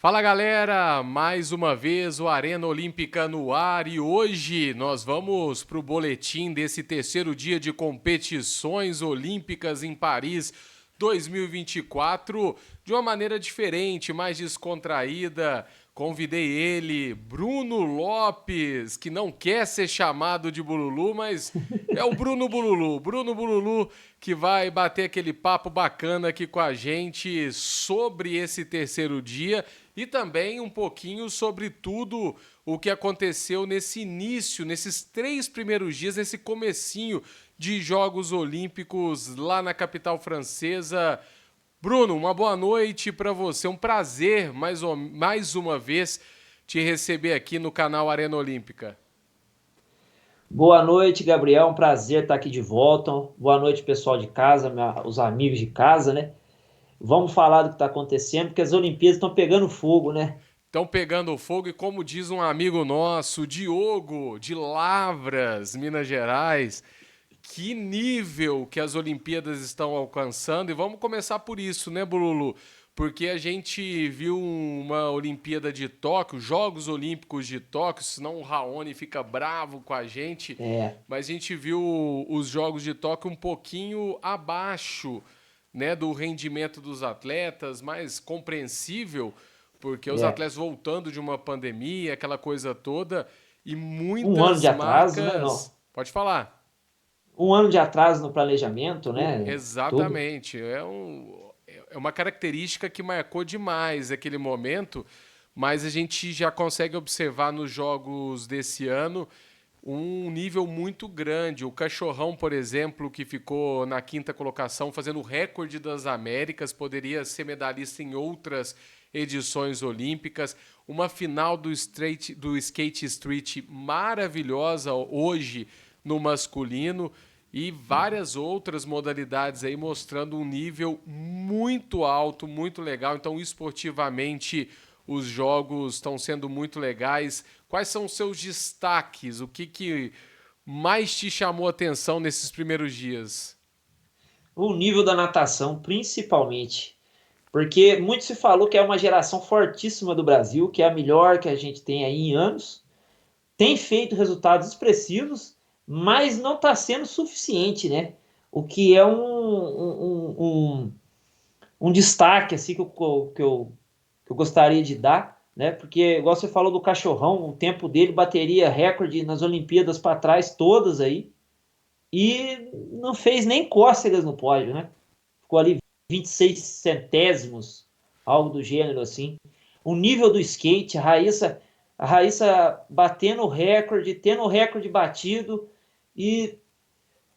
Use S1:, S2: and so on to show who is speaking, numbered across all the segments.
S1: Fala galera, mais uma vez o Arena Olímpica no ar e hoje nós vamos para o boletim desse terceiro dia de competições olímpicas em Paris 2024 de uma maneira diferente, mais descontraída. Convidei ele, Bruno Lopes, que não quer ser chamado de Bululu, mas é o Bruno Bululu. Bruno Bululu que vai bater aquele papo bacana aqui com a gente sobre esse terceiro dia e também um pouquinho sobre tudo o que aconteceu nesse início, nesses 3 primeiros dias, nesse comecinho de Jogos Olímpicos lá na capital francesa. Bruno, uma boa noite para você. Um prazer, mais uma vez, te receber aqui no canal Arena Olímpica.
S2: Boa noite, Gabriel. Um prazer estar aqui de volta. Boa noite, pessoal de casa, os amigos de casa, né? Vamos falar do que está acontecendo, porque as Olimpíadas estão pegando fogo, né?
S1: Estão pegando fogo e como diz um amigo nosso, Diogo, de Lavras, Minas Gerais, que nível que as Olimpíadas estão alcançando. E vamos começar por isso, né, Bululu? Porque a gente viu uma Olimpíada de Tóquio, Jogos Olímpicos de Tóquio, senão o Raoni fica bravo com a gente,
S2: É,
S1: mas a gente viu os Jogos de Tóquio um pouquinho abaixo, né, do rendimento dos atletas, mais compreensível, porque os
S2: é.
S1: atletas voltando de uma pandemia, aquela coisa toda, e
S2: Um ano
S1: muitas
S2: de atraso, né? Não.
S1: marcas. Pode falar.
S2: Um ano de atraso no planejamento, né? Tudo.
S1: Exatamente. É uma característica que marcou demais aquele momento, mas a gente já consegue observar nos jogos desse ano um nível muito grande. O Cachorrão, por exemplo, que ficou na quinta colocação, fazendo o recorde das Américas, poderia ser medalhista em outras edições olímpicas. Uma final do Skate Street maravilhosa hoje no masculino e várias outras modalidades aí mostrando um nível muito alto, muito legal. Então, esportivamente, os jogos estão sendo muito legais. Quais são os seus destaques? O que mais te chamou a atenção nesses primeiros dias?
S2: O nível da natação, principalmente. Porque muito se falou que é uma geração fortíssima do Brasil, que é a melhor que a gente tem aí em anos. Tem feito resultados expressivos, mas não está sendo suficiente, né? O que é um destaque assim que eu gostaria de dar, né? Porque, igual você falou do Cachorrão, o tempo dele bateria recorde nas Olimpíadas para trás, todas aí, e não fez nem cócegas no pódio, né? Ficou ali 26 centésimos, algo do gênero assim. O nível do skate, a Raíssa batendo o recorde, tendo o recorde batido, e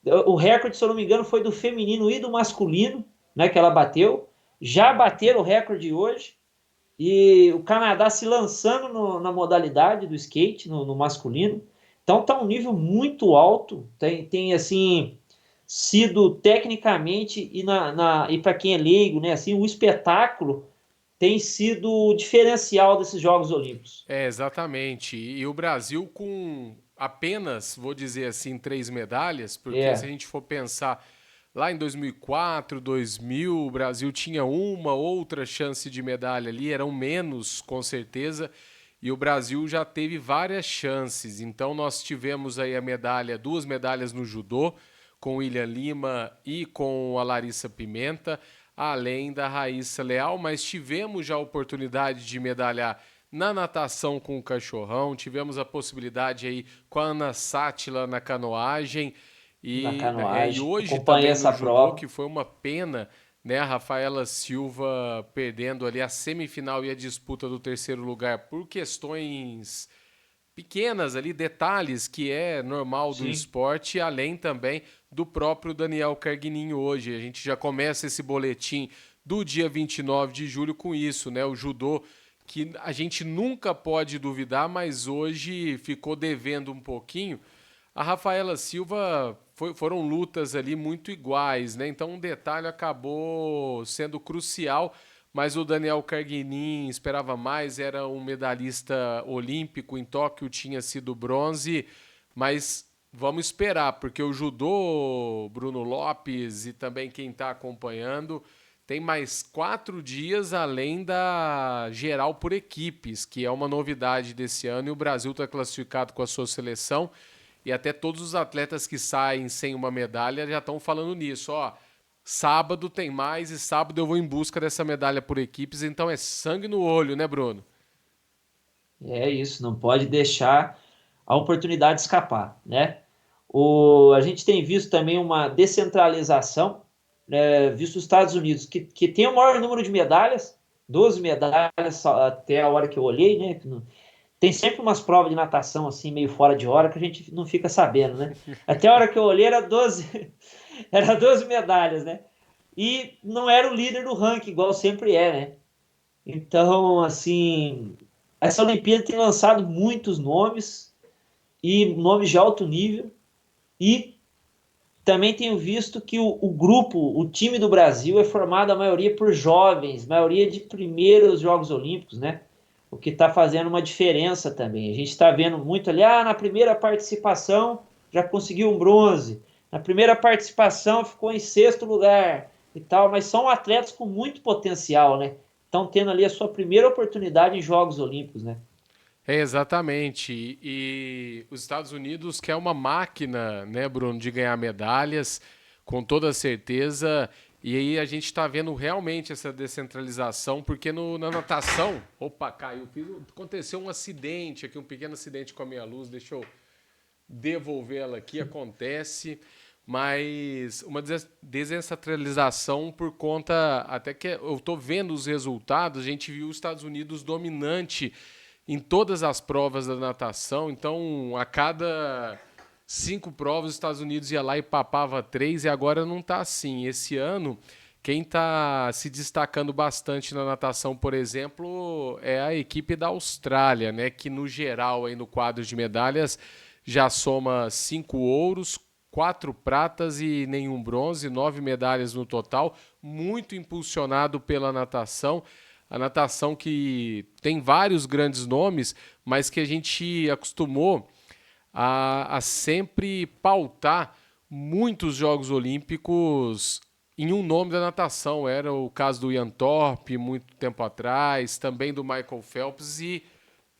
S2: o recorde, se eu não me engano, foi do feminino e do masculino, né, que ela bateu. Já bateram o recorde hoje, e o Canadá se lançando na modalidade do skate, no masculino. Então tá um nível muito alto, tem assim sido tecnicamente e para quem é leigo, né, assim, o espetáculo tem sido o diferencial desses Jogos Olímpicos.
S1: É, exatamente. E o Brasil com apenas, vou dizer assim, 3 medalhas, porque se a
S2: É,
S1: gente for pensar lá em 2004, 2000, o Brasil tinha uma outra chance de medalha ali, eram menos, com certeza, e o Brasil já teve várias chances. Então nós tivemos aí a medalha, 2 medalhas no judô, com o William Lima e com a Larissa Pimenta, além da Raíssa Leal, mas tivemos já a oportunidade de medalhar na natação com o Cachorrão, tivemos a possibilidade aí com a Ana Sátila na canoagem
S2: na
S1: e
S2: canoagem.
S1: hoje
S2: Acompanhei
S1: também no
S2: essa
S1: judô,
S2: prova.
S1: que foi uma pena, né, a Rafaela Silva perdendo ali a semifinal e a disputa do terceiro lugar por questões pequenas ali, detalhes que é normal do
S2: Sim.
S1: esporte, além também do próprio Daniel Carguininho hoje. A gente já começa esse boletim do dia 29 de julho com isso, né? O judô que a gente nunca pode duvidar, mas hoje ficou devendo um pouquinho. A Rafaela Silva foram lutas ali muito iguais, né? Então um detalhe acabou sendo crucial, mas o Daniel Carguinin esperava mais, era um medalhista olímpico, em Tóquio tinha sido bronze, mas vamos esperar, porque o judô, Bruno Lopes e também quem está acompanhando, tem mais 4 dias além da geral por equipes, que é uma novidade desse ano, e o Brasil está classificado com a sua seleção, e até todos os atletas que saem sem uma medalha já estão falando nisso, ó. Sábado tem mais e sábado eu vou em busca dessa medalha por equipes, então é sangue no olho, né, Bruno?
S2: É isso, não pode deixar a oportunidade escapar, né? A gente tem visto também uma descentralização, visto os Estados Unidos, que tem o maior número de medalhas, 12 medalhas até a hora que eu olhei, né? Tem sempre umas provas de natação assim, meio fora de hora, que a gente não fica sabendo, né? Até a hora que eu olhei era 12, era 12 medalhas, né? E não era o líder do ranking, igual sempre é, né? Então, assim, essa Olimpíada tem lançado muitos nomes e nomes de alto nível. E também tenho visto que o grupo, o time do Brasil é formado a maioria por jovens, maioria de primeiros Jogos Olímpicos, né? O que está fazendo uma diferença também. A gente está vendo muito ali, na primeira participação já conseguiu um bronze, na primeira participação ficou em sexto lugar e tal, mas são atletas com muito potencial, né? Estão tendo ali a sua primeira oportunidade em Jogos Olímpicos, né?
S1: É, exatamente. E os Estados Unidos quer uma máquina, né, Bruno, de ganhar medalhas, com toda certeza. E aí a gente está vendo realmente essa descentralização, porque na natação. Opa, caiu. Aconteceu um acidente aqui, um pequeno acidente com a minha luz. Deixa eu devolver ela aqui. Acontece. Mas uma descentralização por conta. Até que eu estou vendo os resultados, a gente viu os Estados Unidos dominante em todas as provas da natação. Então, a cada 5 provas, os Estados Unidos ia lá e papava 3, e agora não está assim. Esse ano, quem está se destacando bastante na natação, por exemplo, é a equipe da Austrália, né? Que no geral, aí no quadro de medalhas, já soma 5 ouros, 4 pratas e nenhum bronze, 9 medalhas no total, muito impulsionado pela natação. A natação que tem vários grandes nomes, mas que a gente acostumou a sempre pautar muitos Jogos Olímpicos em um nome da natação. Era o caso do Ian Thorpe, muito tempo atrás, também do Michael Phelps, e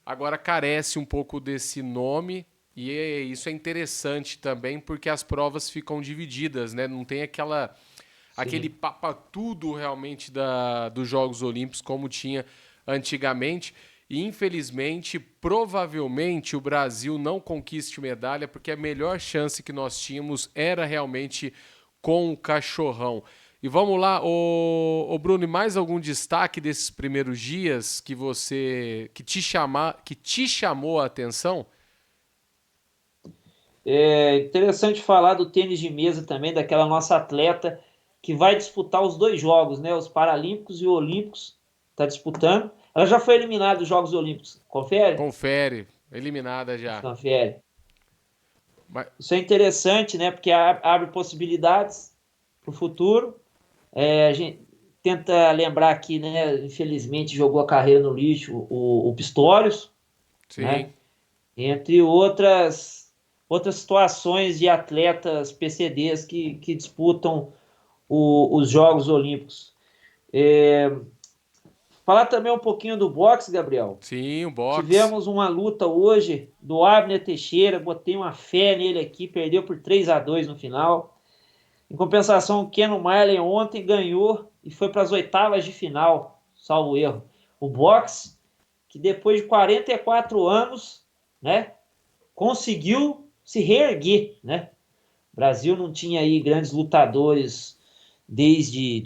S1: agora carece um pouco desse nome. E isso é interessante também, porque as provas ficam divididas, né? Não tem aquele
S2: Sim.
S1: papatudo realmente dos Jogos Olímpicos como tinha antigamente. E, infelizmente, provavelmente o Brasil não conquiste medalha, porque a melhor chance que nós tínhamos era realmente com o cachorrão. E vamos lá, ô Bruno, e mais algum destaque desses primeiros dias que te chamou a atenção?
S2: É interessante falar do tênis de mesa também, daquela nossa atleta que vai disputar os dois jogos, né? Os Paralímpicos e o Olímpicos. Está disputando. Ela já foi eliminada dos Jogos Olímpicos. Confere?
S1: Confere, eliminada já.
S2: Confere.
S1: Mas,
S2: Isso é interessante, né? Porque abre possibilidades para o futuro. A gente tenta lembrar aqui, né? Infelizmente jogou a carreira no lixo o Pistorius,
S1: sim.
S2: né? Entre outras situações de atletas PCDs que disputam os Jogos Olímpicos. Falar também um pouquinho do boxe, Gabriel.
S1: Sim, o boxe.
S2: Tivemos uma luta hoje do Abner Teixeira, botei uma fé nele aqui, perdeu por 3-2 no final. Em compensação, o Kenan Marley ontem ganhou e foi para as oitavas de final, salvo erro. O boxe, que depois de 44 anos, né, conseguiu se reerguer, né? O Brasil não tinha aí grandes lutadores desde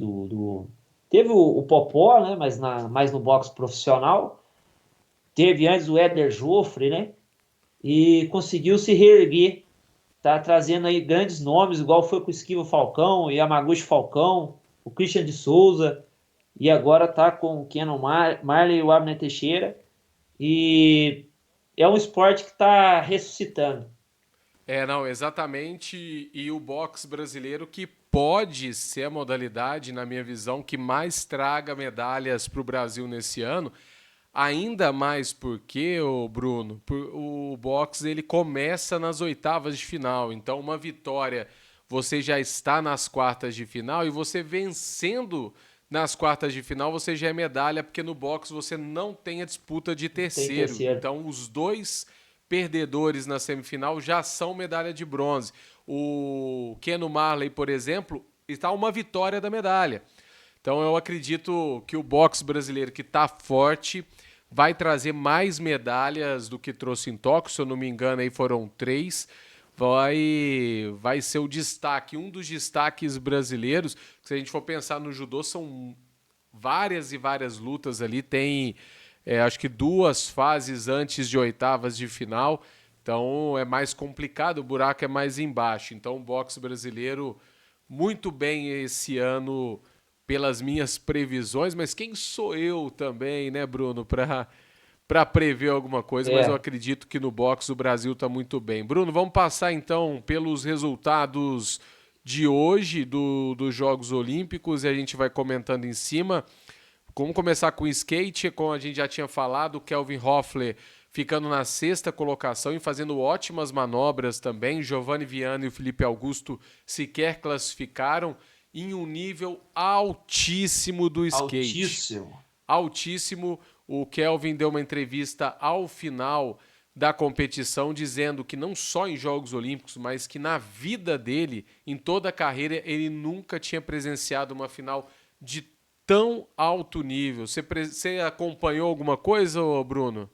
S2: teve o Popó, né, mas mais no boxe profissional. Teve antes o Éder Joffre, né? E conseguiu se reerguer. Tá trazendo aí grandes nomes, igual foi com o Esquiva Falcão, o Yamaguchi Falcão, o Christian de Souza, e agora tá com o Kenan Marley e o Abner Teixeira. E é um esporte que está ressuscitando.
S1: É, não, exatamente. E o boxe brasileiro que pode ser a modalidade, na minha visão, que mais traga medalhas para o Brasil nesse ano. Ainda mais porque, o Bruno, o boxe ele começa nas oitavas de final. Então, uma vitória, você já está nas quartas de final e você vencendo nas quartas de final você já é medalha, porque no boxe você não tem a disputa de
S2: Tem
S1: terceiro.
S2: terceiro.
S1: Então, os dois perdedores na semifinal já são medalha de bronze. O Keno Marley, por exemplo, está uma vitória da medalha. Então, eu acredito que o boxe brasileiro, que está forte, vai trazer mais medalhas do que trouxe em Tóquio. Se eu não me engano, aí foram 3. Vai ser o destaque, um dos destaques brasileiros. Se a gente for pensar no judô, são várias e várias lutas ali. Tem, acho que 2 fases antes de oitavas de final. Então é mais complicado, o buraco é mais embaixo. Então o boxe brasileiro muito bem esse ano pelas minhas previsões, mas quem sou eu também, né, Bruno, para prever alguma coisa, mas eu
S2: É,
S1: acredito que no boxe o Brasil está muito bem. Bruno, vamos passar então pelos resultados de hoje dos Jogos Olímpicos e a gente vai comentando em cima. Vamos começar com o skate, como a gente já tinha falado, o Kelvin Hoffler ficando na 6ª colocação e fazendo ótimas manobras também. Giovanni Viana e o Felipe Augusto sequer classificaram em um nível altíssimo do skate.
S2: altíssimo.
S1: Altíssimo. O Kelvin deu uma entrevista ao final da competição dizendo que não só em Jogos Olímpicos, mas que na vida dele, em toda a carreira, ele nunca tinha presenciado uma final de tão alto nível. Você acompanhou alguma coisa, Bruno?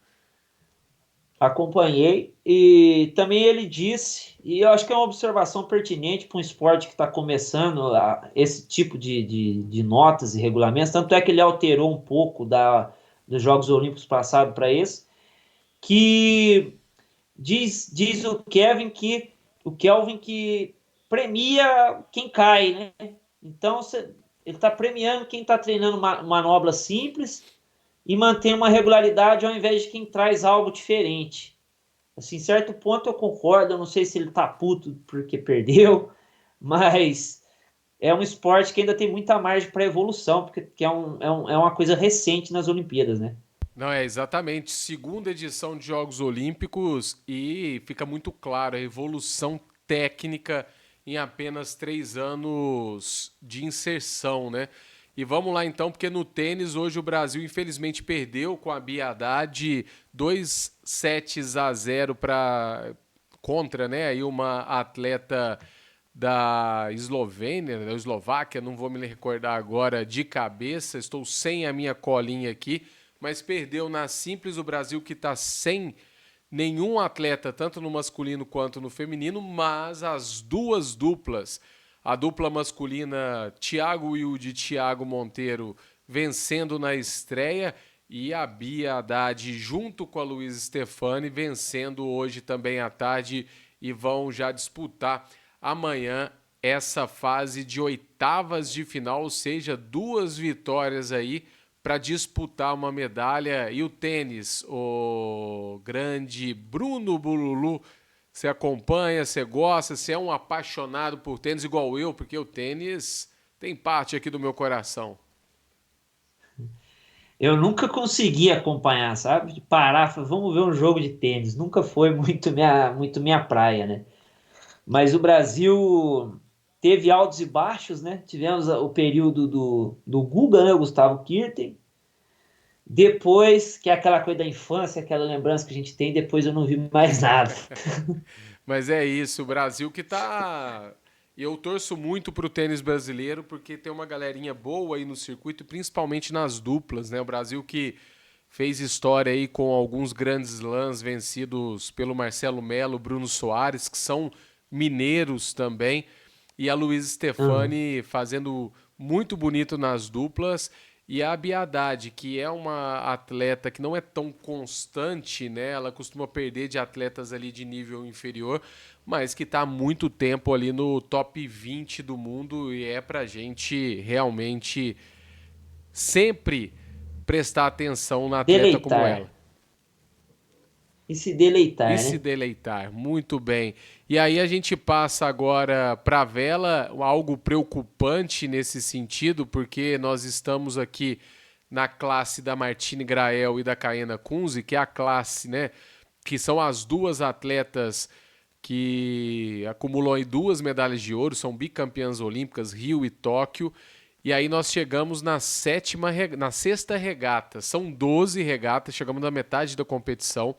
S2: Acompanhei e também ele disse, e eu acho que é uma observação pertinente para um esporte que está começando esse tipo de notas e regulamentos, tanto é que ele alterou um pouco dos Jogos Olímpicos passados para esse, que diz o Kelvin que premia quem cai, né? Então ele está premiando quem está treinando manobra simples e mantém uma regularidade ao invés de quem traz algo diferente. Assim, certo ponto eu concordo, eu não sei se ele tá puto porque perdeu, mas é um esporte que ainda tem muita margem para evolução, porque é uma coisa recente nas Olimpíadas, né?
S1: Não, é exatamente. Segunda edição de Jogos Olímpicos e fica muito claro a evolução técnica em apenas 3 anos de inserção, né? E vamos lá então, porque no tênis hoje o Brasil infelizmente perdeu com a Bia Haddad 2 sets a 0 contra, né? Aí uma atleta da Eslovênia, da Eslováquia, não vou me recordar agora de cabeça, estou sem a minha colinha aqui, mas perdeu na simples o Brasil que está sem nenhum atleta, tanto no masculino quanto no feminino, mas as duas duplas, a dupla masculina Thiago Wilde e Thiago Monteiro vencendo na estreia e a Bia Haddad junto com a Luísa Stefani vencendo hoje também à tarde e vão já disputar amanhã essa fase de oitavas de final, ou seja, 2 vitórias aí para disputar uma medalha. E o tênis, o grande Bruno Bululu, você acompanha, você gosta, você é um apaixonado por tênis igual eu, porque o tênis tem parte aqui do meu coração.
S2: Eu nunca consegui acompanhar, sabe? De parar, falar, vamos ver um jogo de tênis. Nunca foi muito minha praia, né? Mas o Brasil teve altos e baixos, né? Tivemos o período do Guga, né? O Gustavo Kirten. Depois, que é aquela coisa da infância, aquela lembrança que a gente tem, depois eu não vi mais nada.
S1: Mas é isso, o Brasil que tá. Eu torço muito pro tênis brasileiro porque tem uma galerinha boa aí no circuito, principalmente nas duplas, né? O Brasil que fez história aí com alguns grandes slams vencidos pelo Marcelo Melo, Bruno Soares, que são mineiros também, e a Luísa
S2: Uhum.
S1: Stefani fazendo muito bonito nas duplas. E a Bia Haddad, que é uma atleta que não é tão constante, né? Ela costuma perder de atletas ali de nível inferior, mas que está há muito tempo ali no top 20 do mundo e é pra gente realmente sempre prestar atenção na atleta como
S2: Deleitar.
S1: ela.
S2: E se
S1: E
S2: deleitar,
S1: se
S2: né?
S1: deleitar, muito bem. E aí a gente passa agora para a vela, algo preocupante nesse sentido, porque nós estamos aqui na classe da Martine Grael e da Kaena Kunze, que é a classe, né, que são as duas atletas que acumulam aí 2 medalhas de ouro, são bicampeãs olímpicas, Rio e Tóquio, E aí nós chegamos na sexta regata. São 12 regatas, chegamos na metade da competição.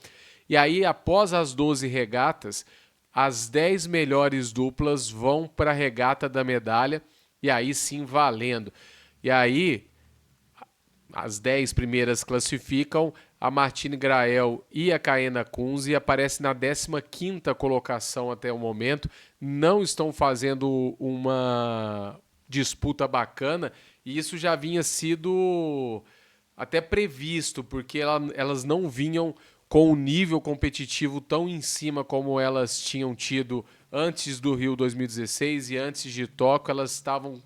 S1: E aí, após as 12 regatas, as 10 melhores duplas vão para a regata da medalha. E aí sim, valendo. E aí, as 10 primeiras classificam, a Martine Grael e a Kaena Kunze aparecem na 15ª colocação até o momento. Não estão fazendo uma disputa bacana, e isso já vinha sido até previsto, porque elas não vinham com um nível competitivo tão em cima como elas tinham tido antes do Rio 2016 e antes de Tóquio. Elas estavam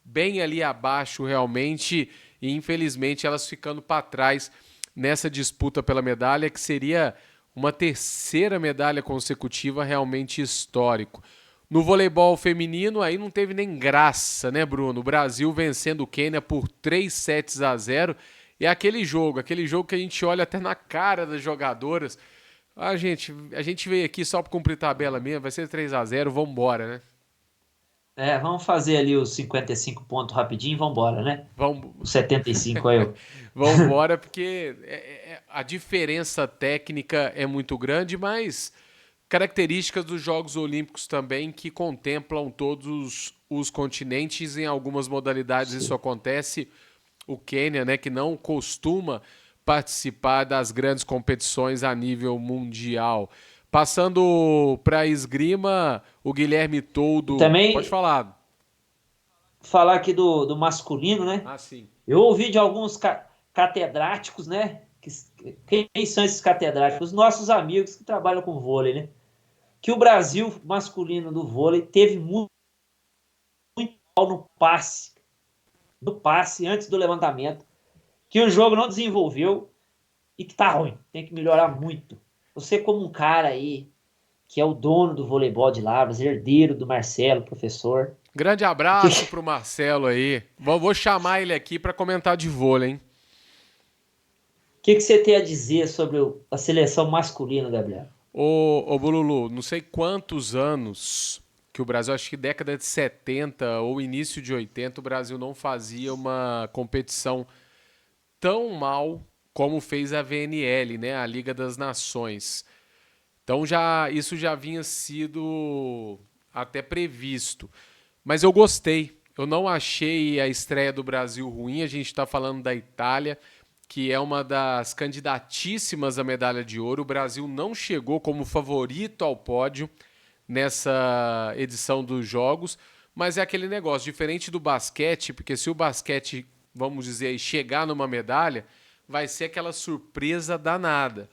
S1: bem ali abaixo realmente, e infelizmente elas ficando para trás nessa disputa pela medalha, que seria uma terceira medalha consecutiva, realmente histórico. No voleibol feminino, aí não teve nem graça, né, Bruno? O Brasil vencendo o Quênia por 3-0. E é aquele jogo que a gente olha até na cara das jogadoras. A gente veio aqui só para cumprir tabela mesmo, vai ser 3-0, vamos embora, né?
S2: Vamos fazer ali os 55 pontos rapidinho e vamos embora, né?
S1: Vamos,
S2: Os 75 aí, ó.
S1: vamos embora, porque a diferença técnica é muito grande, mas características dos Jogos Olímpicos também, que contemplam todos os continentes. Em algumas modalidades isso acontece. O Quênia, né, que não costuma participar das grandes competições a nível mundial. Passando para a esgrima, o Guilherme Toldo. Pode
S2: Também
S1: falar.
S2: falar aqui do masculino, né?
S1: Ah, sim.
S2: Eu ouvi de alguns catedráticos, né? Quem são esses catedráticos? Os nossos amigos que trabalham com vôlei, né? Que o Brasil masculino do vôlei teve muito mal no passe antes do levantamento, que o jogo não desenvolveu e que tá ruim, tem que melhorar muito. Você como um cara aí que é o dono do voleibol de Lavras, herdeiro do Marcelo, professor.
S1: Grande abraço pro Marcelo aí. Vou chamar ele aqui para comentar de vôlei, hein?
S2: O que você tem a dizer sobre a seleção masculina, Gabriel?
S1: Ô Bululu, não sei quantos anos que o Brasil, acho que década de 70 ou início de 80, o Brasil não fazia uma competição tão mal como fez a VNL, né, a Liga das Nações. Então isso já vinha sido até previsto. Mas eu gostei. Eu não achei a estreia do Brasil ruim. A gente está falando da Itália, que é uma das candidatíssimas à medalha de ouro. O Brasil não chegou como favorito ao pódio nessa edição dos Jogos, mas é aquele negócio, diferente do basquete, porque se o basquete, vamos dizer aí, chegar numa medalha, vai ser aquela surpresa danada.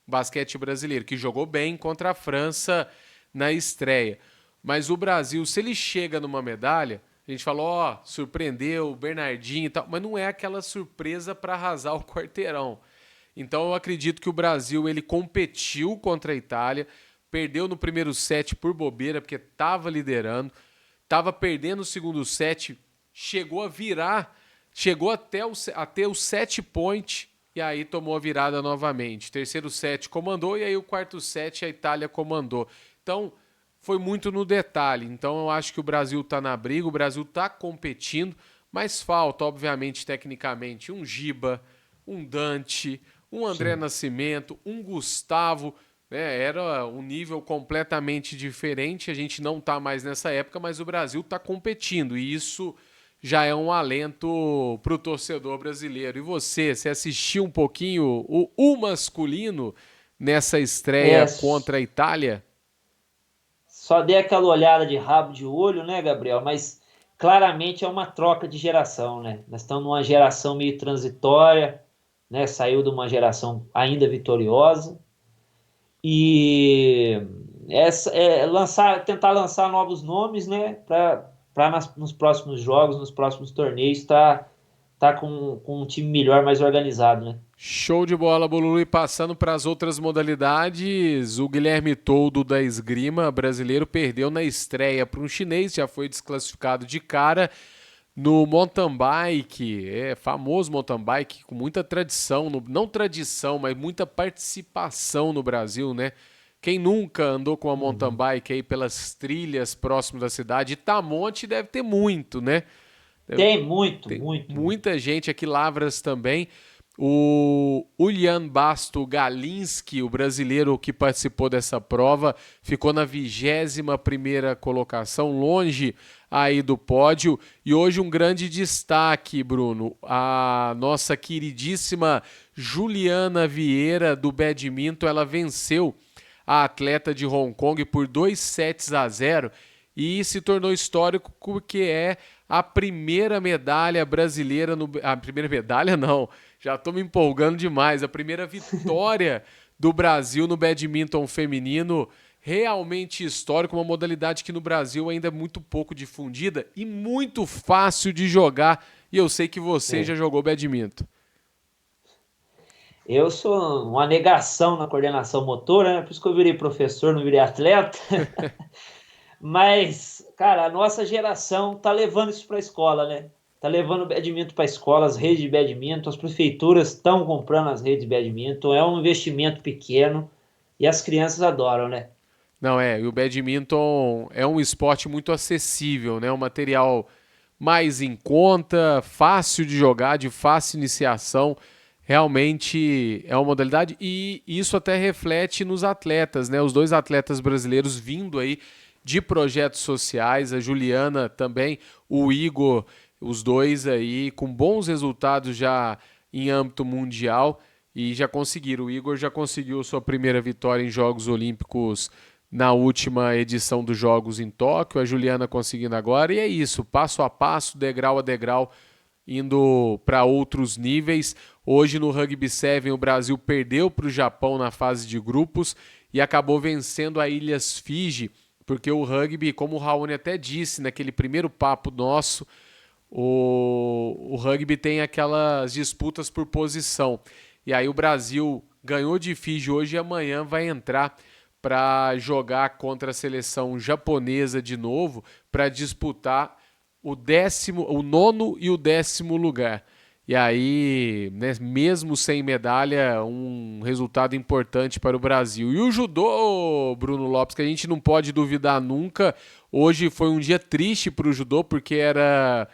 S1: Basquete brasileiro, que jogou bem contra a França na estreia. Mas o Brasil, se ele chega numa medalha, a gente falou, ó, surpreendeu o Bernardinho e tal, mas não é aquela surpresa para arrasar o quarteirão. Então eu acredito que o Brasil, ele competiu contra a Itália, perdeu no primeiro set por bobeira, porque estava liderando, estava perdendo o segundo set, chegou a virar, chegou a ter o set point, e aí tomou a virada novamente. Terceiro set comandou, e aí o quarto set a Itália comandou. Então, foi muito no detalhe. Então, eu acho que o Brasil está na briga, o Brasil está competindo, mas falta, obviamente, tecnicamente, um Giba, um Dante, um André Nascimento, um Gustavo, né? Era um nível completamente diferente. A gente não está mais nessa época, mas o Brasil está competindo, e isso já é um alento para o torcedor brasileiro. E você assistiu um pouquinho o masculino nessa estreia
S2: É,
S1: contra a Itália?
S2: só dei aquela olhada de rabo de olho, né, Gabriel? Mas claramente é uma troca de geração, né? Nós estamos numa geração meio transitória, né? Saiu de uma geração ainda vitoriosa e tentar lançar novos nomes, né? Para nos próximos jogos, nos próximos torneios, tá com um time melhor, mais organizado, né?
S1: Show de bola, Bolulu. E passando para as outras modalidades, o Guilherme Toldo da esgrima brasileiro perdeu na estreia para um chinês, já foi desclassificado de cara. No mountain bike, famoso mountain bike, com muita tradição, não tradição, mas muita participação no Brasil, né? Quem nunca andou com uma mountain bike aí pelas trilhas próximas da cidade? Itamonte deve ter muito, né?
S2: Tem muito,
S1: Tem
S2: muito, muito.
S1: muita gente aqui, Lavras também. O Ulian Basto Galinski, o brasileiro que participou dessa prova, ficou na 21ª colocação, longe aí do pódio. E hoje um grande destaque, Bruno, a nossa queridíssima Juliana Vieira do badminton, ela venceu a atleta de Hong Kong por 2 sets a 0 e se tornou histórico porque é a primeira medalha brasileira no... A primeira medalha não, já estou me empolgando demais. A primeira vitória do Brasil no badminton feminino, realmente histórico, uma modalidade que no Brasil ainda é muito pouco difundida e muito fácil de jogar. E eu sei que você já
S2: É.
S1: jogou badminton.
S2: Eu sou uma negação na coordenação motora, né? Por isso que eu virei professor, não virei atleta. Mas, cara, a nossa geração tá levando isso para a escola, né? Tá levando o badminton para a escola, as redes de badminton, as prefeituras estão comprando as redes de badminton, é um investimento pequeno e as crianças adoram, né?
S1: Não é, e o badminton é um esporte muito acessível, né? Um material mais em conta, fácil de jogar, de fácil iniciação. Realmente é uma modalidade e isso até reflete nos atletas, né? Os dois atletas brasileiros vindo aí de projetos sociais, a Juliana também, o Igor, os dois aí com bons resultados já em âmbito mundial e já conseguiram. O Igor já conseguiu sua primeira vitória em Jogos Olímpicos na última edição dos Jogos em Tóquio, a Juliana conseguindo agora, e é isso, passo a passo, degrau a degrau, indo para outros níveis. Hoje no Rugby 7 o Brasil perdeu para o Japão na fase de grupos e acabou vencendo a Ilhas Fiji, porque o rugby, como o Raoni até disse naquele primeiro papo nosso, o rugby tem aquelas disputas por posição. E aí o Brasil ganhou de Fiji hoje e amanhã vai entrar para jogar contra a seleção japonesa de novo para disputar o nono e o 10º lugar. E aí, né, mesmo sem medalha, um resultado importante para o Brasil. E o judô, Bruno Lopes, que a gente não pode duvidar nunca. Hoje foi um dia triste para o judô, porque era...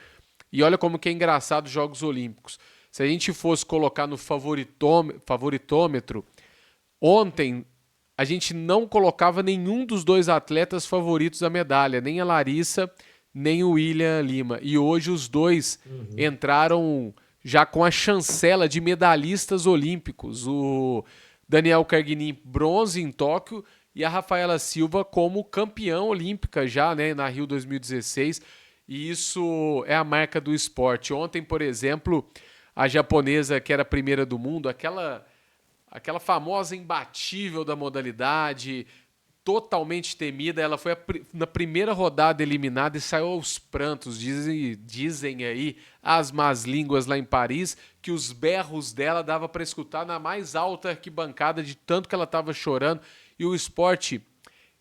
S1: E olha como que é engraçado os Jogos Olímpicos. Se a gente fosse colocar no favoritômetro, ontem a gente não colocava nenhum dos dois atletas favoritos da medalha, nem a Larissa, nem o William Lima. E hoje os dois
S2: Uhum.
S1: entraram já com a chancela de medalhistas olímpicos. O Daniel Carguinin, bronze em Tóquio, e a Rafaela Silva como campeã olímpica já, né, na Rio 2016. E isso é a marca do esporte. Ontem, por exemplo, a japonesa que era a primeira do mundo, aquela famosa imbatível da modalidade, totalmente temida. Ela foi na primeira rodada eliminada e saiu aos prantos. Dizem aí as más línguas lá em Paris que os berros dela dava para escutar na mais alta arquibancada de tanto que ela estava chorando. E o esporte,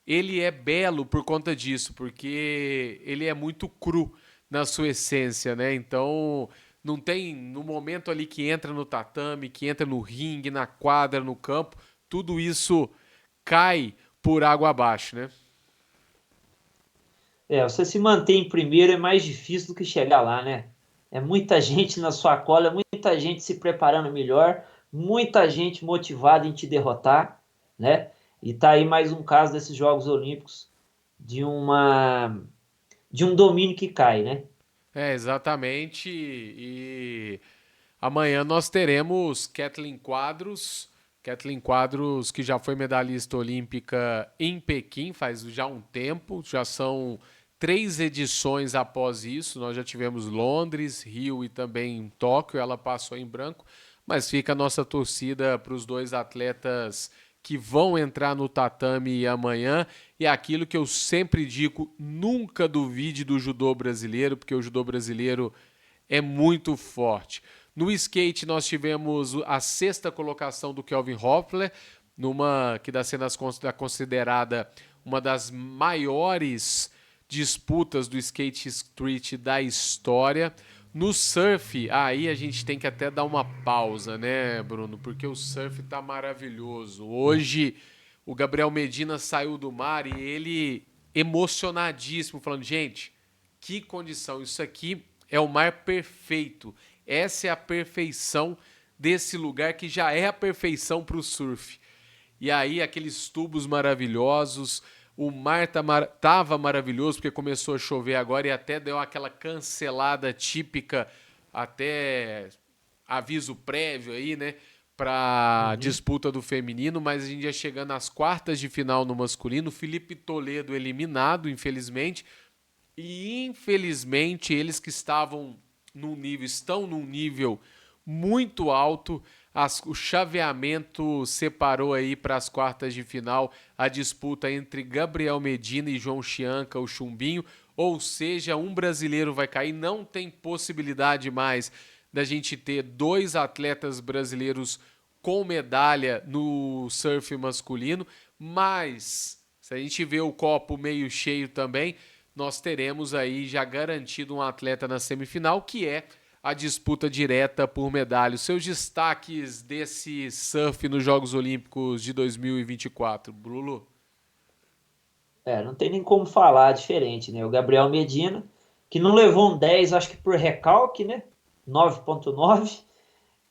S1: ele é belo por conta disso, porque ele é muito cru na sua essência, né? Então, não tem no momento ali que entra no tatame, que entra no ringue, na quadra, no campo, tudo isso cai por água abaixo, né?
S2: É, você se manter em primeiro é mais difícil do que chegar lá, né? É muita gente na sua cola, muita gente se preparando melhor, muita gente motivada em te derrotar, né? E tá aí mais um caso desses Jogos Olímpicos de uma de um domínio que cai, né?
S1: É, exatamente. E amanhã nós teremos Kathleen Quadros, que já foi medalhista olímpica em Pequim faz já um tempo, já são 3 edições após isso. Nós já tivemos Londres, Rio e também Tóquio, ela passou em branco, mas fica a nossa torcida para os dois atletas que vão entrar no tatame amanhã. E é aquilo que eu sempre digo, nunca duvide do judô brasileiro, porque o judô brasileiro é muito forte. No skate nós tivemos a 6ª colocação do Kelvin Hoffler, numa que está sendo considerada uma das maiores disputas do skate street da história. No surf, aí a gente tem que até dar uma pausa, né, Bruno? Porque o surf tá maravilhoso. Hoje o Gabriel Medina saiu do mar e ele emocionadíssimo, falando: gente, que condição, isso aqui é o mar perfeito. Essa é a perfeição desse lugar que já é a perfeição para o surf. E aí aqueles tubos maravilhosos, o mar tava maravilhoso porque começou a chover agora e até deu aquela cancelada típica, até aviso prévio aí, né, para
S2: Uhum.
S1: disputa do feminino, mas a gente ia chegando às quartas de final no masculino, Felipe Toledo eliminado, infelizmente, e infelizmente eles que estão num nível muito alto. O chaveamento separou aí para as quartas de final a disputa entre Gabriel Medina e João Chianca, o Chumbinho. Ou seja, um brasileiro vai cair. Não tem possibilidade mais da gente ter dois atletas brasileiros com medalha no surf masculino. Mas, se a gente vê o copo meio cheio também, nós teremos aí já garantido um atleta na semifinal, que é a disputa direta por medalha. Os seus destaques desse surf nos Jogos Olímpicos de 2024, Lulu?
S2: Não tem nem como falar diferente, né? O Gabriel Medina, que não levou um 10, acho que por recalque, né? 9,9.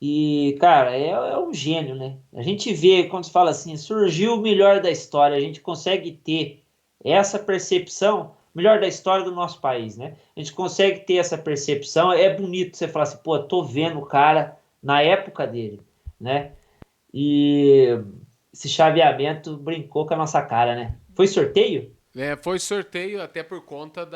S2: E, cara, é um gênio, né? A gente vê, quando se fala assim, surgiu o melhor da história, a gente consegue ter essa percepção, melhor da história do nosso país, né? A gente consegue ter essa percepção, é bonito você falar assim, pô, tô vendo o cara na época dele, né? E esse chaveamento brincou com a nossa cara, né? Foi sorteio?
S1: Foi sorteio até por conta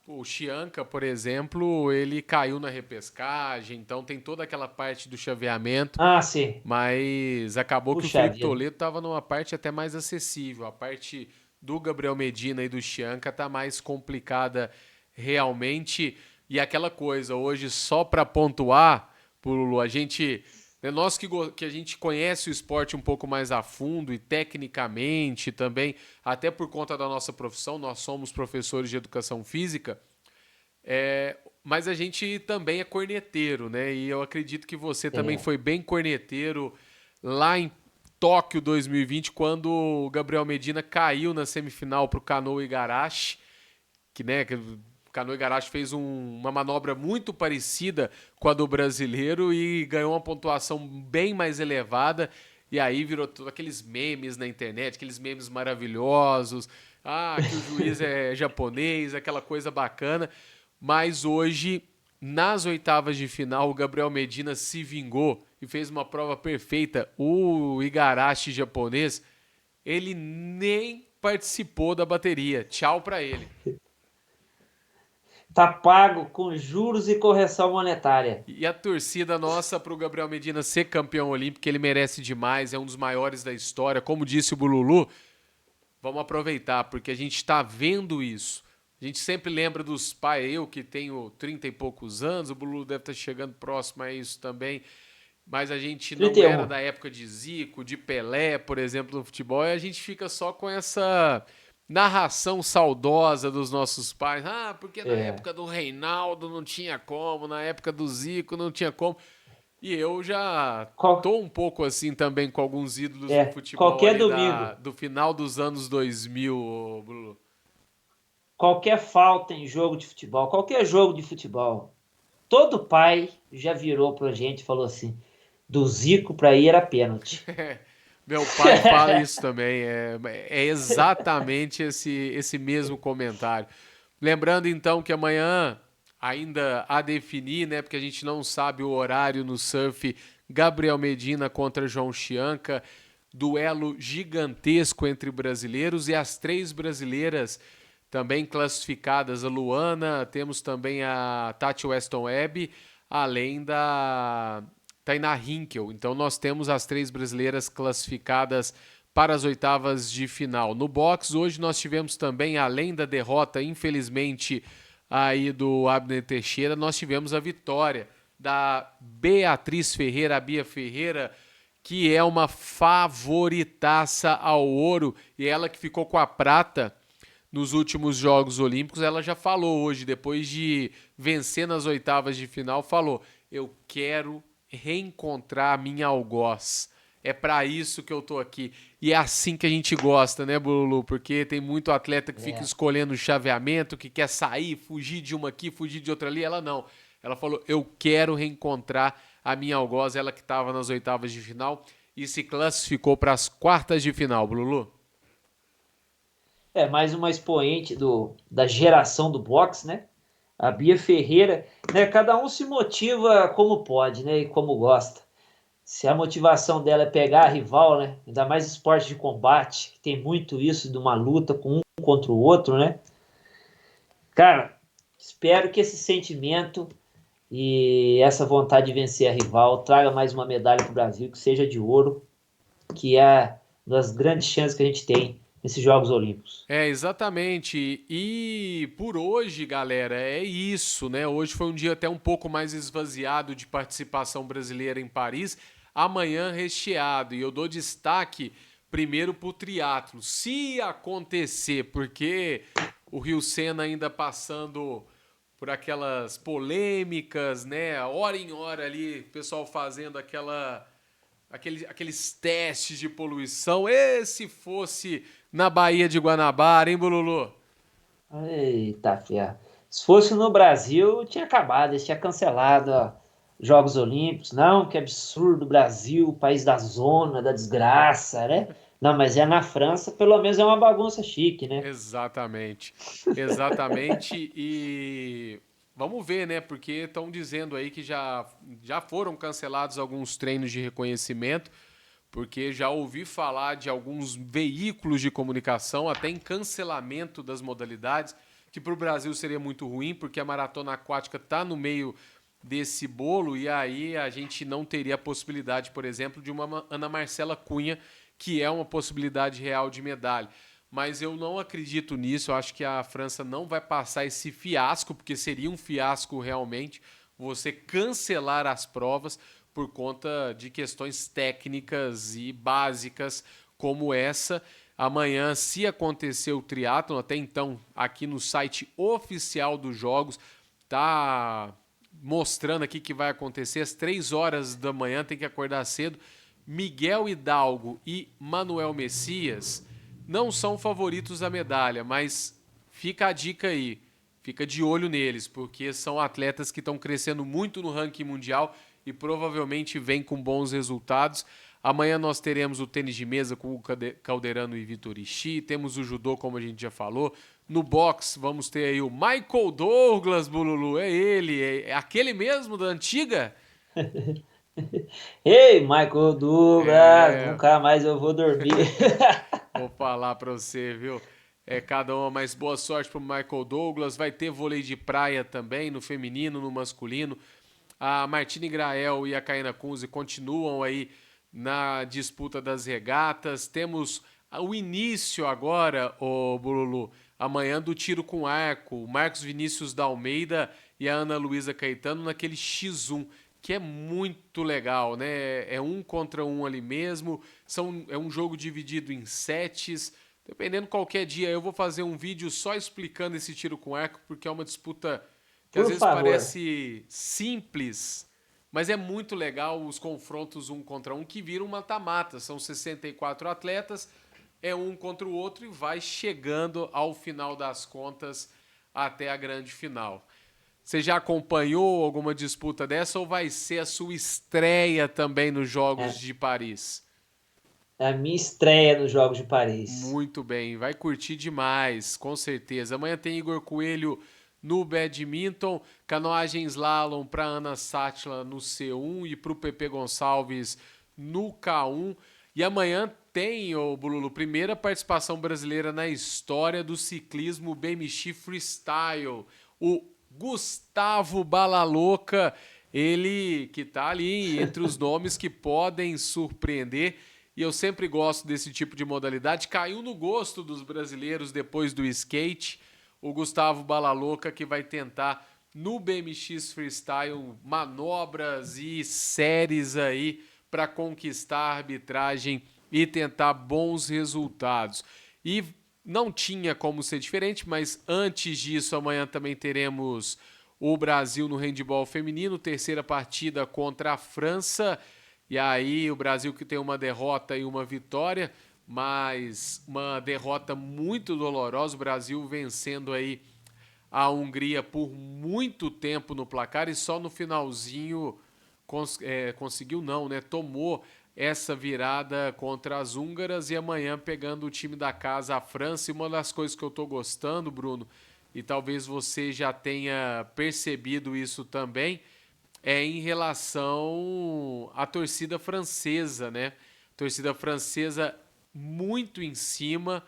S1: O Chianca, por exemplo, ele caiu na repescagem, então tem toda aquela parte do chaveamento,
S2: Ah, sim.
S1: mas acabou que o
S2: Puxa
S1: Felipe
S2: vida.
S1: Toledo estava numa parte até mais acessível. A parte do Gabriel Medina e do Chianca tá mais complicada realmente. E aquela coisa, hoje só para pontuar, Lulu, a gente, né, nós que a gente conhece o esporte um pouco mais a fundo e tecnicamente também, até por conta da nossa profissão, nós somos professores de educação física, mas a gente também é corneteiro, né? E eu acredito que você também
S2: É.
S1: foi bem corneteiro lá em Tóquio 2020, quando o Gabriel Medina caiu na semifinal para o Kanoa Igarashi, que o Kanoa Igarashi fez uma manobra muito parecida com a do brasileiro e ganhou uma pontuação bem mais elevada. E aí virou todos aqueles memes na internet, aqueles memes maravilhosos. Ah, que o juiz é japonês, aquela coisa bacana. Mas hoje, nas oitavas de final, o Gabriel Medina se vingou e fez uma prova perfeita. O Igarashi japonês, ele nem participou da bateria. Tchau pra ele.
S2: Tá pago com juros e correção monetária.
S1: E a torcida nossa para o Gabriel Medina ser campeão olímpico, ele merece demais, é um dos maiores da história. Como disse o Bululu, vamos aproveitar, porque a gente está vendo isso. A gente sempre lembra dos pais, eu que tenho 30 e poucos anos, o Bululu deve estar chegando próximo a isso também, mas a gente não era
S2: 31.
S1: da época de Zico, de Pelé, por exemplo, no futebol, e a gente fica só com essa narração saudosa dos nossos pais. Ah, porque na
S2: É.
S1: época do Reinaldo não tinha como, na época do Zico não tinha como. E eu já
S2: Qual-
S1: tô um pouco assim também com alguns ídolos do futebol
S2: Qualquer
S1: ali
S2: domingo,
S1: do final dos anos 2000, Bruno.
S2: qualquer falta em jogo de futebol, qualquer jogo de futebol, todo pai já virou pra gente e falou assim: do Zico pra ir era pênalti.
S1: Meu pai fala isso também, é exatamente esse mesmo comentário. Lembrando então que amanhã, ainda a definir, né, porque a gente não sabe o horário no surf, Gabriel Medina contra João Chianca, duelo gigantesco entre brasileiros e as três brasileiras também classificadas, a Luana, temos também a Tati Weston Webb, além da Tainá Hinkel. Então nós temos as três brasileiras classificadas para as oitavas de final. No box, hoje nós tivemos também, além da derrota, infelizmente, aí do Abner Teixeira, nós tivemos a vitória da Beatriz Ferreira, a Bia Ferreira, que é uma favoritaça ao ouro, e ela que ficou com a prata nos últimos Jogos Olímpicos, ela já falou hoje, depois de vencer nas oitavas de final, falou: eu quero reencontrar a minha algoz. É para isso que eu tô aqui. E é assim que a gente gosta, né, Bululu? Porque tem muito atleta que fica
S2: É.
S1: escolhendo o chaveamento, que quer sair, fugir de uma aqui, fugir de outra ali. Ela não. Ela falou: eu quero reencontrar a minha algoz, ela que estava nas oitavas de final e se classificou para as quartas de final, Bululu.
S2: Mais uma expoente da geração do boxe, né? A Bia Ferreira, né? Cada um se motiva como pode, né? E como gosta. Se a motivação dela é pegar a rival, né? Ainda mais esporte de combate, que tem muito isso de uma luta com um contra o outro, né? Cara, espero que esse sentimento e essa vontade de vencer a rival traga mais uma medalha para o Brasil, que seja de ouro, que é uma das grandes chances que a gente tem nesses Jogos Olímpicos.
S1: É, exatamente. E por hoje, galera, é isso, né? Hoje foi um dia até um pouco mais esvaziado de participação brasileira em Paris. Amanhã recheado. E eu dou destaque primeiro pro triatlo. Se acontecer, porque o Rio Sena ainda passando por aquelas polêmicas, né? Hora em hora ali, o pessoal fazendo aqueles testes de poluição. E se fosse na Baía de Guanabara, hein, Bululu?
S2: Eita, fia. Se fosse no Brasil, tinha acabado, eles tinham cancelado, ó, Jogos Olímpicos. Não, que absurdo, Brasil, país da zona, da desgraça, né? Não, mas é na França, pelo menos é uma bagunça chique, né?
S1: Exatamente. Exatamente. E vamos ver, né? Porque estão dizendo aí que já foram cancelados alguns treinos de reconhecimento, porque já ouvi falar de alguns veículos de comunicação, até em cancelamento das modalidades, que para o Brasil seria muito ruim, porque a maratona aquática está no meio desse bolo e aí a gente não teria a possibilidade, por exemplo, de uma Ana Marcela Cunha, que é uma possibilidade real de medalha. Mas eu não acredito nisso, eu acho que a França não vai passar esse fiasco, porque seria um fiasco realmente você cancelar as provas por conta de questões técnicas e básicas como essa. Amanhã, se acontecer o triatlon, até então, aqui no site oficial dos Jogos, tá mostrando aqui que vai acontecer às 3 horas da manhã, tem que acordar cedo. Miguel Hidalgo e Manuel Messias não são favoritos da medalha, mas fica a dica aí, fica de olho neles, porque são atletas que estão crescendo muito no ranking mundial e provavelmente vêm com bons resultados. Amanhã nós teremos o tênis de mesa com o Calderano e Vitor Ishii, temos o judô, como a gente já falou. No boxe vamos ter aí o Michael Douglas, Bululu, é ele, é aquele mesmo da antiga?
S2: Ei, Michael Douglas,
S1: É,
S2: nunca mais eu vou dormir.
S1: vou falar pra você, viu? É cada uma, mas boa sorte pro Michael Douglas. Vai ter vôlei de praia também, no feminino, no masculino. A Martina Grael e a Caína Kunze continuam aí na disputa das regatas. Temos o início agora, o Bululu, amanhã do tiro com arco. O Marcos Vinícius da Almeida e a Ana Luísa Caetano naquele X1, que é muito legal, né? É um contra um ali mesmo. É um jogo dividido em sets. Dependendo qualquer dia, eu vou fazer um vídeo só explicando esse tiro com arco, porque é uma disputa que às
S2: Por
S1: vezes
S2: favor.
S1: parece simples, mas é muito legal os confrontos um contra um que viram mata-mata. São 64 atletas, é um contra o outro e vai chegando ao final das contas até a grande final. Você já acompanhou alguma disputa dessa ou vai ser a sua estreia também nos Jogos
S2: É,
S1: de Paris?
S2: é a minha estreia nos Jogos de Paris.
S1: Muito bem, vai curtir demais, com certeza. Amanhã tem Igor Coelho no badminton, canoagem slalom para Ana Sátila no C1 e para o Pepe Gonçalves no K1. E amanhã tem, o Bululu, primeira participação brasileira na história do ciclismo BMX Freestyle. O Gustavo Balalouca, ele que tá ali entre os nomes que podem surpreender. E eu sempre gosto desse tipo de modalidade. Caiu no gosto dos brasileiros depois do skate. O Gustavo Balalouca que vai tentar no BMX Freestyle manobras e séries aí para conquistar a arbitragem e tentar bons resultados. E não tinha como ser diferente, mas antes disso, amanhã também teremos o Brasil no handebol feminino, terceira partida contra a França. E aí o Brasil que tem uma derrota e uma vitória, mas uma derrota muito dolorosa, o Brasil vencendo aí a Hungria por muito tempo no placar e só no finalzinho conseguiu não, né? Tomou essa virada contra as húngaras e amanhã pegando o time da casa, a França. E uma das coisas que eu tô gostando, Bruno, e talvez você já tenha percebido isso também, é em relação à torcida francesa, né? Torcida francesa muito em cima,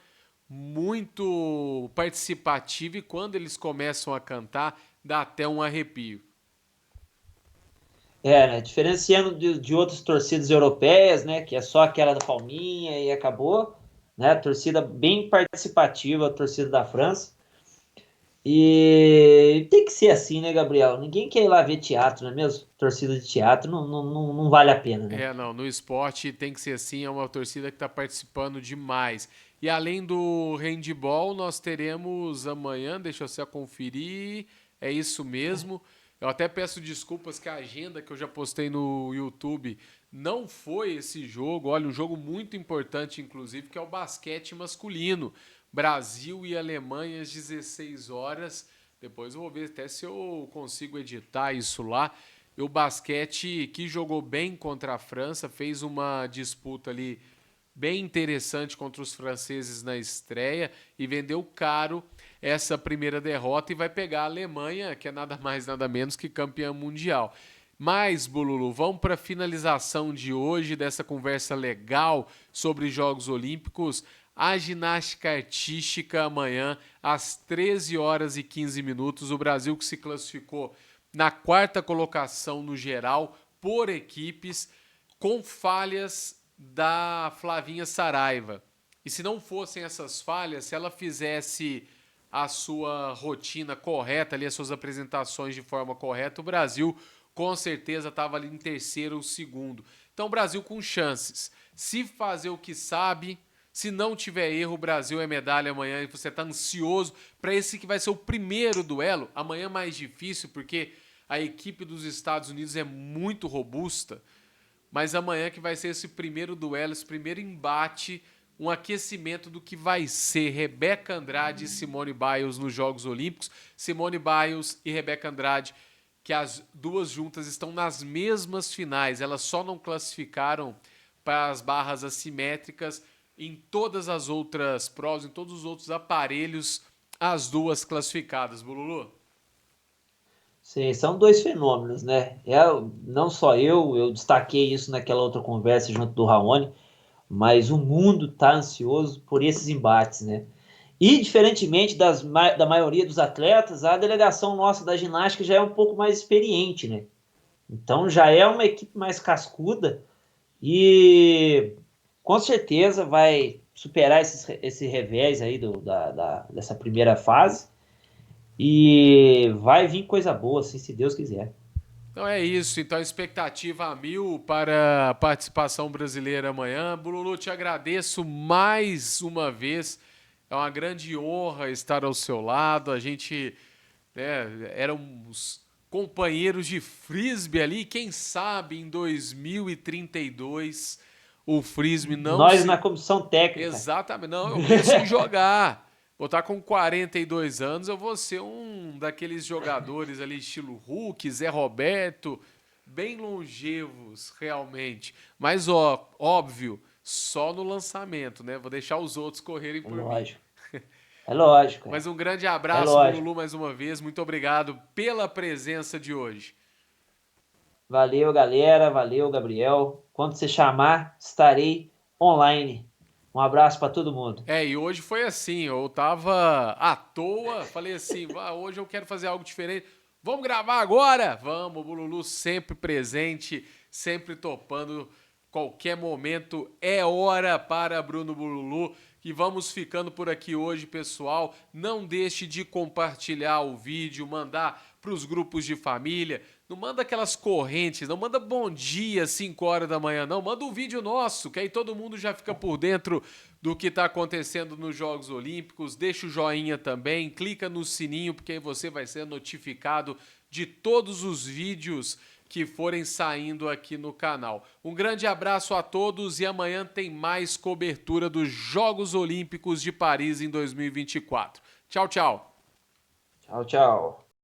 S1: muito participativa e quando eles começam a cantar, dá até um arrepio.
S2: Né? Diferenciando de outras torcidas europeias, né? Que é só aquela da palminha e acabou, né? Torcida bem participativa, a torcida da França. E tem que ser assim, né, Gabriel? Ninguém quer ir lá ver teatro, não é mesmo? Torcida de teatro não vale a pena, né?
S1: Não, no esporte tem que ser assim, é uma torcida que está participando demais. E além do handball, nós teremos amanhã, deixa eu só conferir, é isso mesmo. Eu até peço desculpas que a agenda que eu já postei no YouTube não foi esse jogo. Olha, um jogo muito importante, inclusive, que é o basquete masculino. Brasil e Alemanha às 16 horas. Depois eu vou ver até se eu consigo editar isso lá. E o basquete que jogou bem contra a França, fez uma disputa ali bem interessante contra os franceses na estreia e vendeu caro essa primeira derrota e vai pegar a Alemanha, que é nada mais nada menos que campeã mundial. Mas, Bululu, vamos para a finalização de hoje dessa conversa legal sobre Jogos Olímpicos. A ginástica artística amanhã às 13 horas e 15 minutos. O Brasil que se classificou na quarta colocação no geral por equipes, com falhas da Flavinha Saraiva. E se não fossem essas falhas, se ela fizesse a sua rotina correta, ali, as suas apresentações de forma correta, o Brasil com certeza estava ali em terceiro ou segundo. Então o Brasil com chances. Se fazer o que sabe, se não tiver erro, o Brasil é medalha amanhã e você está ansioso para esse que vai ser o primeiro duelo. Amanhã é mais difícil porque a equipe dos Estados Unidos é muito robusta, mas amanhã que vai ser esse primeiro duelo, esse primeiro embate, um aquecimento do que vai ser Rebeca Andrade e Simone Biles nos Jogos Olímpicos. Simone Biles e Rebeca Andrade, que as duas juntas estão nas mesmas finais, elas só não classificaram para as barras assimétricas. Em todas as outras provas, em todos os outros aparelhos, as duas classificadas, Bululu.
S2: Sim, são dois fenômenos, né? Não só eu destaquei isso naquela outra conversa junto do Raoni, mas o mundo está ansioso por esses embates, né? E, diferentemente da maioria dos atletas, a delegação nossa da ginástica já é um pouco mais experiente, né? Então já é uma equipe mais cascuda e com certeza vai superar esse revés aí dessa primeira fase e vai vir coisa boa, assim, se Deus quiser.
S1: Então é isso. Então, expectativa a mil para a participação brasileira amanhã. Bululu, te agradeço mais uma vez. É uma grande honra estar ao seu lado. A gente, né, éramos companheiros de frisbee ali. Quem sabe em 2032 o frisbee não
S2: Nós na
S1: se...
S2: comissão técnica.
S1: Exatamente. Não, eu penso em jogar. Vou estar com 42 anos, eu vou ser um daqueles jogadores ali, estilo Hulk, Zé Roberto, bem longevos, realmente. Mas, ó, óbvio, só no lançamento, né? Vou deixar os outros correrem por mim.
S2: Lógico. É lógico,
S1: Mas um grande
S2: é
S1: abraço,
S2: lógico.
S1: Bululu, mais uma vez. Muito obrigado pela presença de hoje.
S2: Valeu, galera. Valeu, Gabriel. Quando você chamar, estarei online. Um abraço para todo mundo.
S1: E hoje foi assim, eu tava à toa, falei assim, hoje eu quero fazer algo diferente. Vamos gravar agora? Vamos, o Bululu sempre presente, sempre topando. Qualquer momento é hora para Bruno Bululu. E vamos ficando por aqui hoje, pessoal. Não deixe de compartilhar o vídeo, mandar para os grupos de família. Não manda aquelas correntes, não manda bom dia 5 horas da manhã, não. Manda um vídeo nosso, que aí todo mundo já fica por dentro do que está acontecendo nos Jogos Olímpicos. Deixa o joinha também, clica no sininho, porque aí você vai ser notificado de todos os vídeos que forem saindo aqui no canal. Um grande abraço a todos e amanhã tem mais cobertura dos Jogos Olímpicos de Paris em 2024. Tchau, tchau.
S2: Tchau, tchau.